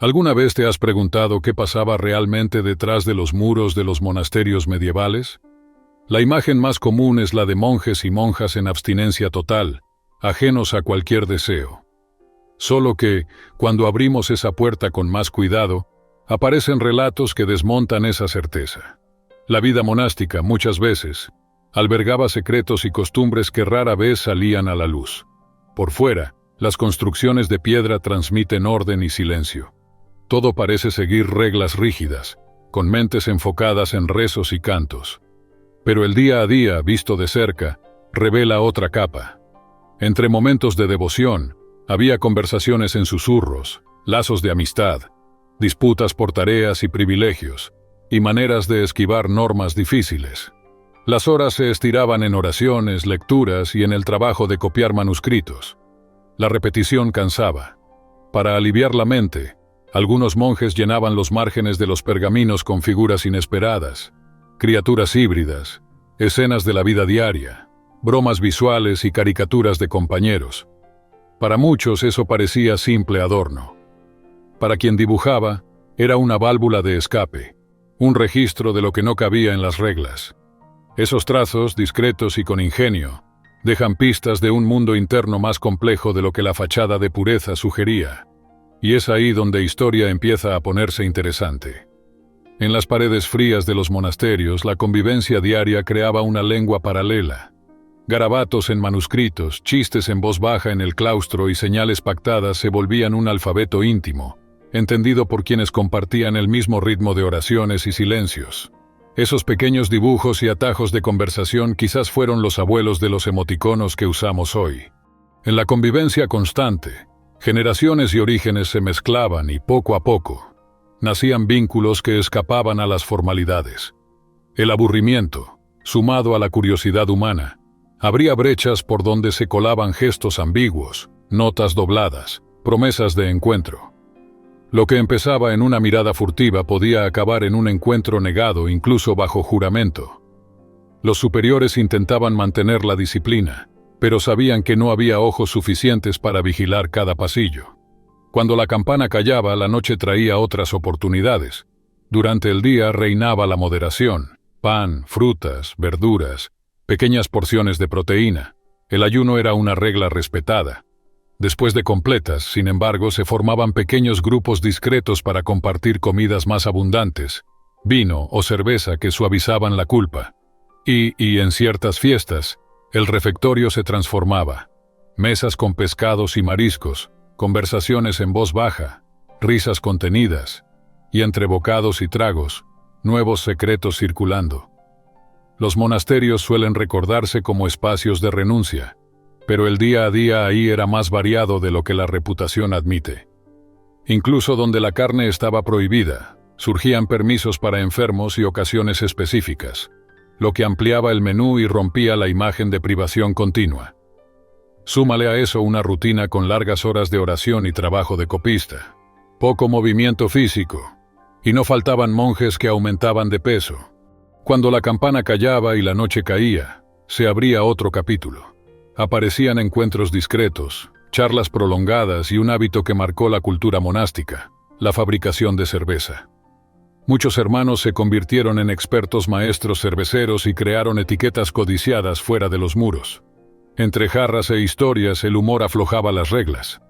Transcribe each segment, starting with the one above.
¿Alguna vez te has preguntado qué pasaba realmente detrás de los muros de los monasterios medievales? La imagen más común es la de monjes y monjas en abstinencia total, ajenos a cualquier deseo. Solo que, cuando abrimos esa puerta con más cuidado, aparecen relatos que desmontan esa certeza. La vida monástica, muchas veces, albergaba secretos y costumbres que rara vez salían a la luz. Por fuera, las construcciones de piedra transmiten orden y silencio. Todo parece seguir reglas rígidas, con mentes enfocadas en rezos y cantos. Pero el día a día, visto de cerca, revela otra capa. Entre momentos de devoción, había conversaciones en susurros, lazos de amistad, disputas por tareas y privilegios, y maneras de esquivar normas difíciles. Las horas se estiraban en oraciones, lecturas y en el trabajo de copiar manuscritos. La repetición cansaba. Para aliviar la mente, algunos monjes llenaban los márgenes de los pergaminos con figuras inesperadas, criaturas híbridas, escenas de la vida diaria, bromas visuales y caricaturas de compañeros. Para muchos eso parecía simple adorno. Para quien dibujaba, era una válvula de escape, un registro de lo que no cabía en las reglas. Esos trazos, discretos y con ingenio, dejan pistas de un mundo interno más complejo de lo que la fachada de pureza sugería. Y es ahí donde historia empieza a ponerse interesante. En las paredes frías de los monasterios, la convivencia diaria creaba una lengua paralela. Garabatos en manuscritos, chistes en voz baja en el claustro y señales pactadas se volvían un alfabeto íntimo, entendido por quienes compartían el mismo ritmo de oraciones y silencios. Esos pequeños dibujos y atajos de conversación quizás fueron los abuelos de los emoticonos que usamos hoy. En la convivencia constante, generaciones y orígenes se mezclaban y poco a poco nacían vínculos que escapaban a las formalidades. El aburrimiento, sumado a la curiosidad humana, abría brechas por donde se colaban gestos ambiguos, notas dobladas, promesas de encuentro. Lo que empezaba en una mirada furtiva podía acabar en un encuentro negado incluso bajo juramento. Los superiores intentaban mantener la disciplina, pero sabían que no había ojos suficientes para vigilar cada pasillo. Cuando la campana callaba, la noche traía otras oportunidades. Durante el día reinaba la moderación: pan, frutas, verduras, pequeñas porciones de proteína. El ayuno era una regla respetada. Después de completas, sin embargo, se formaban pequeños grupos discretos para compartir comidas más abundantes, vino o cerveza que suavizaban la culpa. Y en ciertas fiestas, el refectorio se transformaba. Mesas con pescados y mariscos, conversaciones en voz baja, risas contenidas, y entre bocados y tragos, nuevos secretos circulando. Los monasterios suelen recordarse como espacios de renuncia, pero el día a día ahí era más variado de lo que la reputación admite. Incluso donde la carne estaba prohibida, surgían permisos para enfermos y ocasiones específicas, lo que ampliaba el menú y rompía la imagen de privación continua. Súmale a eso una rutina con largas horas de oración y trabajo de copista, poco movimiento físico, y no faltaban monjes que aumentaban de peso. Cuando la campana callaba y la noche caía, se abría otro capítulo. Aparecían encuentros discretos, charlas prolongadas y un hábito que marcó la cultura monástica: la fabricación de cerveza. Muchos hermanos se convirtieron en expertos maestros cerveceros y crearon etiquetas codiciadas fuera de los muros. Entre jarras e historias, el humor aflojaba las reglas.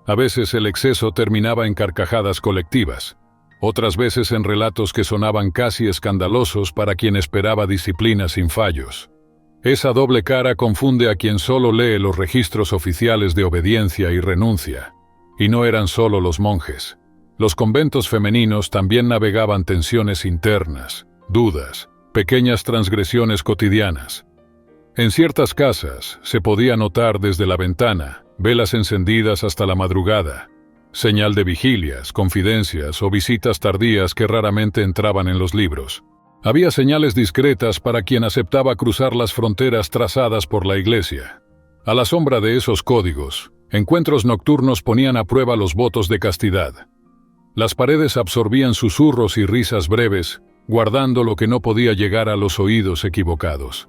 A veces el exceso terminaba en carcajadas colectivas, otras veces en relatos que sonaban casi escandalosos para quien esperaba disciplina sin fallos. Esa doble cara confunde a quien solo lee los registros oficiales de obediencia y renuncia. Y no eran solo los monjes. Los conventos femeninos también navegaban tensiones internas, dudas, pequeñas transgresiones cotidianas. En ciertas casas se podía notar desde la ventana velas encendidas hasta la madrugada, señal de vigilias, confidencias o visitas tardías que raramente entraban en los libros. Había señales discretas para quien aceptaba cruzar las fronteras trazadas por la Iglesia. A la sombra de esos códigos, encuentros nocturnos ponían a prueba los votos de castidad. Las paredes absorbían susurros y risas breves, guardando lo que no podía llegar a los oídos equivocados.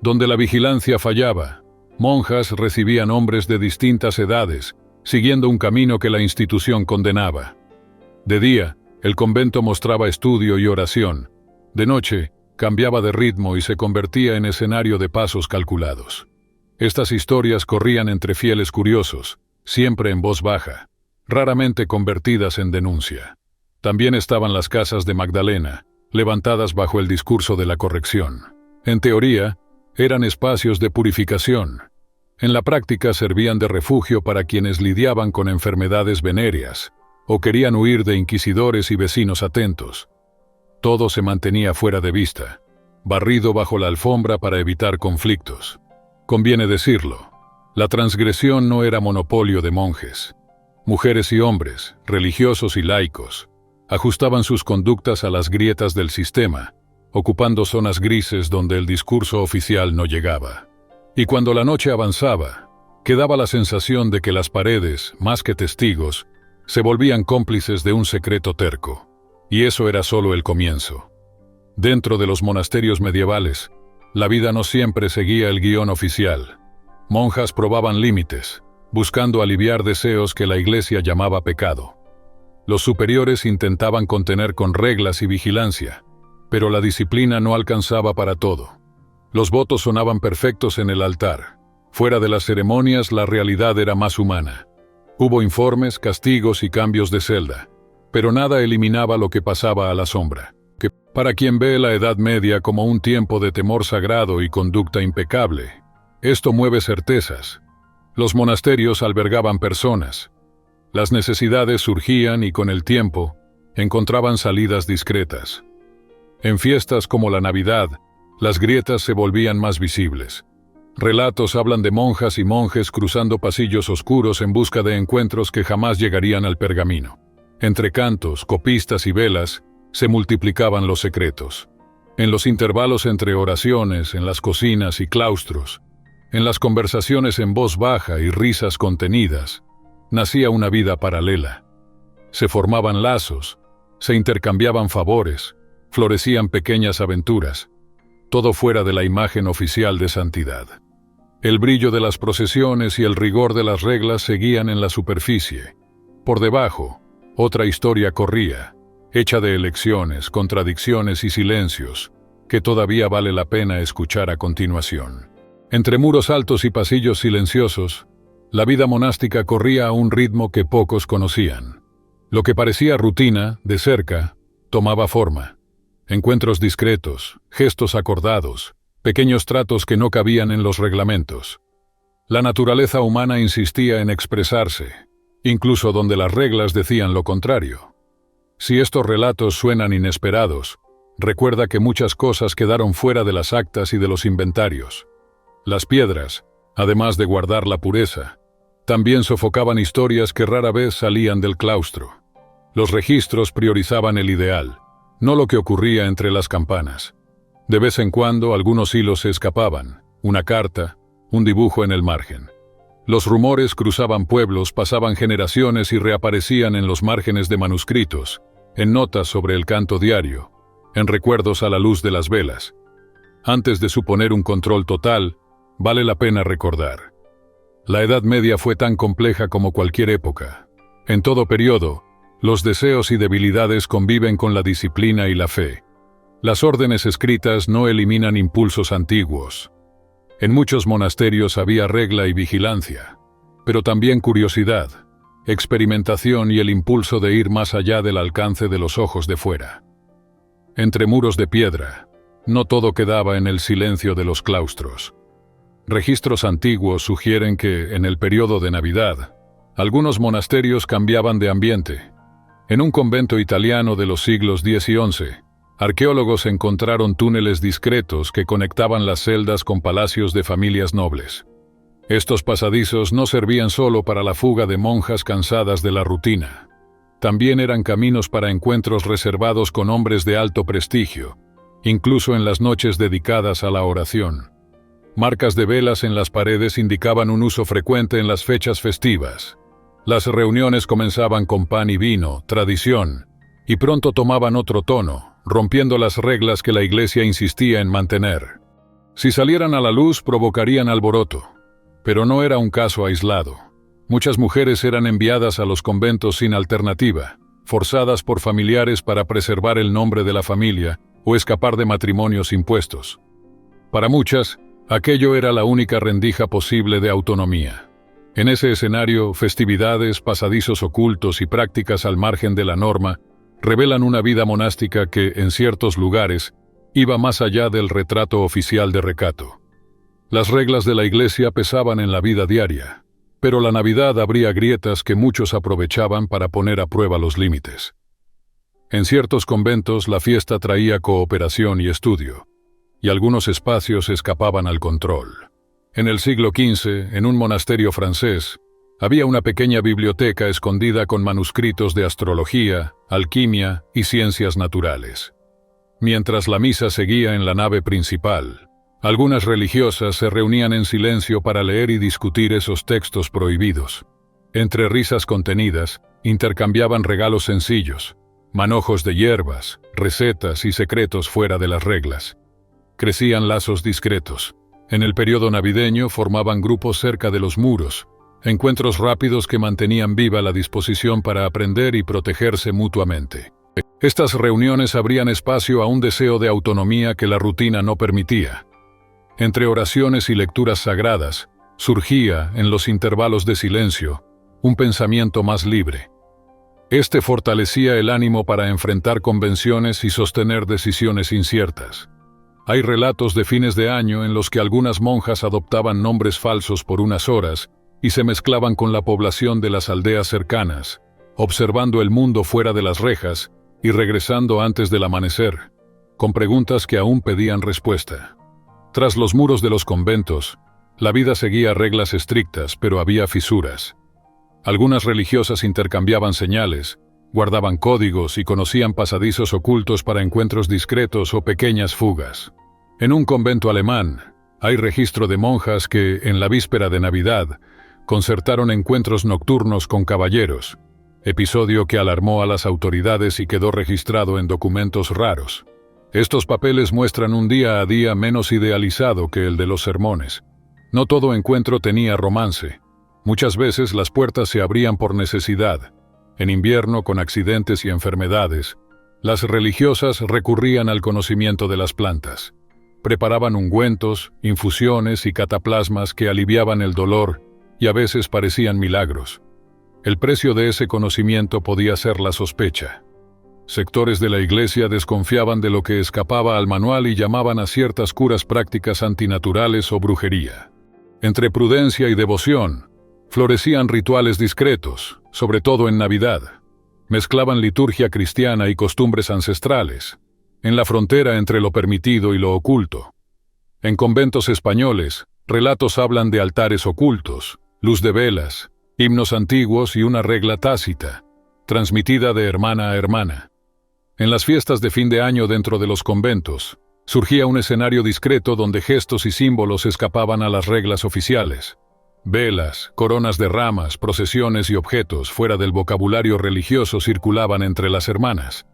Donde la vigilancia fallaba, monjas recibían hombres de distintas edades, siguiendo un camino que la institución condenaba. De día, el convento mostraba estudio y oración. De noche, cambiaba de ritmo y se convertía en escenario de pasos calculados. Estas historias corrían entre fieles curiosos, siempre en voz baja, raramente convertidas en denuncia. También estaban las casas de Magdalena, levantadas bajo el discurso de la corrección. En teoría, eran espacios de purificación. En la práctica servían de refugio para quienes lidiaban con enfermedades venéreas o querían huir de inquisidores y vecinos atentos. Todo se mantenía fuera de vista, barrido bajo la alfombra para evitar conflictos. Conviene decirlo, la transgresión no era monopolio de monjes. Mujeres y hombres, religiosos y laicos, ajustaban sus conductas a las grietas del sistema, ocupando zonas grises donde el discurso oficial no llegaba. Y cuando la noche avanzaba, quedaba la sensación de que las paredes, más que testigos, se volvían cómplices de un secreto terco. Y eso era solo el comienzo. Dentro de los monasterios medievales, la vida no siempre seguía el guión oficial. Monjas probaban límites, buscando aliviar deseos que la Iglesia llamaba pecado. Los superiores intentaban contener con reglas y vigilancia, pero la disciplina no alcanzaba para todo. Los votos sonaban perfectos en el altar. Fuera de las ceremonias, la realidad era más humana. Hubo informes, castigos y cambios de celda, pero nada eliminaba lo que pasaba a la sombra. Que para quien ve la Edad Media como un tiempo de temor sagrado y conducta impecable, esto mueve certezas. Los monasterios albergaban personas. Las necesidades surgían y con el tiempo encontraban salidas discretas. En fiestas como la Navidad, las grietas se volvían más visibles. Relatos hablan de monjas y monjes cruzando pasillos oscuros en busca de encuentros que jamás llegarían al pergamino. Entre cantos, copistas y velas, se multiplicaban los secretos. En los intervalos entre oraciones, en las cocinas y claustros, en las conversaciones en voz baja y risas contenidas, nacía una vida paralela. Se formaban lazos, se intercambiaban favores, florecían pequeñas aventuras, todo fuera de la imagen oficial de santidad. El brillo de las procesiones y el rigor de las reglas seguían en la superficie. Por debajo, otra historia corría, hecha de elecciones, contradicciones y silencios, que todavía vale la pena escuchar a continuación. Entre muros altos y pasillos silenciosos, la vida monástica corría a un ritmo que pocos conocían. Lo que parecía rutina, de cerca, tomaba forma. Encuentros discretos, gestos acordados, pequeños tratos que no cabían en los reglamentos. La naturaleza humana insistía en expresarse, incluso donde las reglas decían lo contrario. Si estos relatos suenan inesperados, recuerda que muchas cosas quedaron fuera de las actas y de los inventarios. Las piedras, además de guardar la pureza, también sofocaban historias que rara vez salían del claustro. Los registros priorizaban el ideal, no lo que ocurría entre las campanas. De vez en cuando algunos hilos se escapaban, una carta, un dibujo en el margen. Los rumores cruzaban pueblos, pasaban generaciones y reaparecían en los márgenes de manuscritos, en notas sobre el canto diario, en recuerdos a la luz de las velas. Antes de suponer un control total, vale la pena recordar. La Edad Media fue tan compleja como cualquier época. En todo periodo, los deseos y debilidades conviven con la disciplina y la fe. Las órdenes escritas no eliminan impulsos antiguos. En muchos monasterios había regla y vigilancia, pero también curiosidad, experimentación y el impulso de ir más allá del alcance de los ojos de fuera. Entre muros de piedra, no todo quedaba en el silencio de los claustros. Registros antiguos sugieren que, en el periodo de Navidad, algunos monasterios cambiaban de ambiente. En un convento italiano de los siglos X y XI, arqueólogos encontraron túneles discretos que conectaban las celdas con palacios de familias nobles. Estos pasadizos no servían solo para la fuga de monjas cansadas de la rutina. También eran caminos para encuentros reservados con hombres de alto prestigio, incluso en las noches dedicadas a la oración. Marcas de velas en las paredes indicaban un uso frecuente en las fechas festivas. Las reuniones comenzaban con pan y vino, tradición, y pronto tomaban otro tono, rompiendo las reglas que la Iglesia insistía en mantener. Si salieran a la luz, provocarían alboroto. Pero no era un caso aislado. Muchas mujeres eran enviadas a los conventos sin alternativa, forzadas por familiares para preservar el nombre de la familia o escapar de matrimonios impuestos. Para muchas, aquello era la única rendija posible de autonomía. En ese escenario, festividades, pasadizos ocultos y prácticas al margen de la norma revelan una vida monástica que, en ciertos lugares, iba más allá del retrato oficial de recato. Las reglas de la Iglesia pesaban en la vida diaria, pero la Navidad abría grietas que muchos aprovechaban para poner a prueba los límites. En ciertos conventos la fiesta traía cooperación y estudio, y algunos espacios escapaban al control. En el siglo XV, en un monasterio francés, había una pequeña biblioteca escondida con manuscritos de astrología, alquimia y ciencias naturales. Mientras la misa seguía en la nave principal, algunas religiosas se reunían en silencio para leer y discutir esos textos prohibidos. Entre risas contenidas, intercambiaban regalos sencillos, manojos de hierbas, recetas y secretos fuera de las reglas. Crecían lazos discretos. En el periodo navideño formaban grupos cerca de los muros, encuentros rápidos que mantenían viva la disposición para aprender y protegerse mutuamente. Estas reuniones abrían espacio a un deseo de autonomía que la rutina no permitía. Entre oraciones y lecturas sagradas, surgía, en los intervalos de silencio, un pensamiento más libre. Este fortalecía el ánimo para enfrentar convenciones y sostener decisiones inciertas. Hay relatos de fines de año en los que algunas monjas adoptaban nombres falsos por unas horas y se mezclaban con la población de las aldeas cercanas, observando el mundo fuera de las rejas y regresando antes del amanecer, con preguntas que aún pedían respuesta. Tras los muros de los conventos, la vida seguía reglas estrictas, pero había fisuras. Algunas religiosas intercambiaban señales, guardaban códigos y conocían pasadizos ocultos para encuentros discretos o pequeñas fugas. En un convento alemán, hay registro de monjas que, en la víspera de Navidad, concertaron encuentros nocturnos con caballeros, episodio que alarmó a las autoridades y quedó registrado en documentos raros. Estos papeles muestran un día a día menos idealizado que el de los sermones. No todo encuentro tenía romance. Muchas veces las puertas se abrían por necesidad. En invierno, con accidentes y enfermedades, las religiosas recurrían al conocimiento de las plantas. Preparaban ungüentos, infusiones y cataplasmas que aliviaban el dolor y a veces parecían milagros. El precio de ese conocimiento podía ser la sospecha. Sectores de la Iglesia desconfiaban de lo que escapaba al manual y llamaban a ciertas curas prácticas antinaturales o brujería. Entre prudencia y devoción, florecían rituales discretos, sobre todo en Navidad. Mezclaban liturgia cristiana y costumbres ancestrales, en la frontera entre lo permitido y lo oculto. En conventos españoles, relatos hablan de altares ocultos, luz de velas, himnos antiguos y una regla tácita, transmitida de hermana a hermana. En las fiestas de fin de año dentro de los conventos, surgía un escenario discreto donde gestos y símbolos escapaban a las reglas oficiales. Velas, coronas de ramas, procesiones y objetos fuera del vocabulario religioso circulaban entre las hermanas.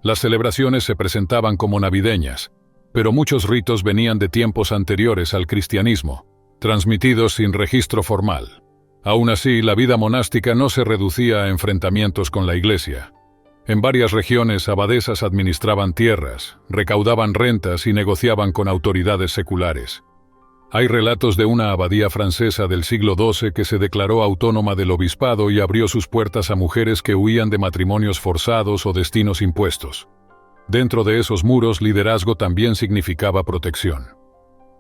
Las celebraciones se presentaban como navideñas, pero muchos ritos venían de tiempos anteriores al cristianismo, transmitidos sin registro formal. Aún así, la vida monástica no se reducía a enfrentamientos con la Iglesia. En varias regiones, abadesas administraban tierras, recaudaban rentas y negociaban con autoridades seculares. Hay relatos de una abadía francesa del siglo XII que se declaró autónoma del obispado y abrió sus puertas a mujeres que huían de matrimonios forzados o destinos impuestos. Dentro de esos muros, liderazgo también significaba protección.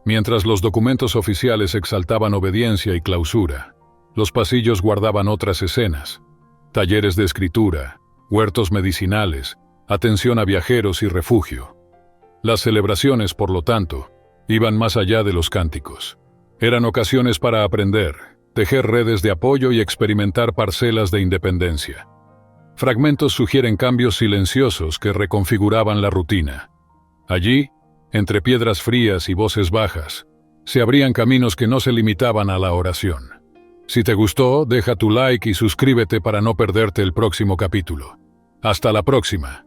Mientras los documentos oficiales exaltaban obediencia y clausura, los pasillos guardaban otras escenas: talleres de escritura, huertos medicinales, atención a viajeros y refugio. Las celebraciones, por lo tanto, iban más allá de los cánticos. Eran ocasiones para aprender, tejer redes de apoyo y experimentar parcelas de independencia. Fragmentos sugieren cambios silenciosos que reconfiguraban la rutina. Allí, entre piedras frías y voces bajas, se abrían caminos que no se limitaban a la oración. Si te gustó, deja tu like y suscríbete para no perderte el próximo capítulo. Hasta la próxima.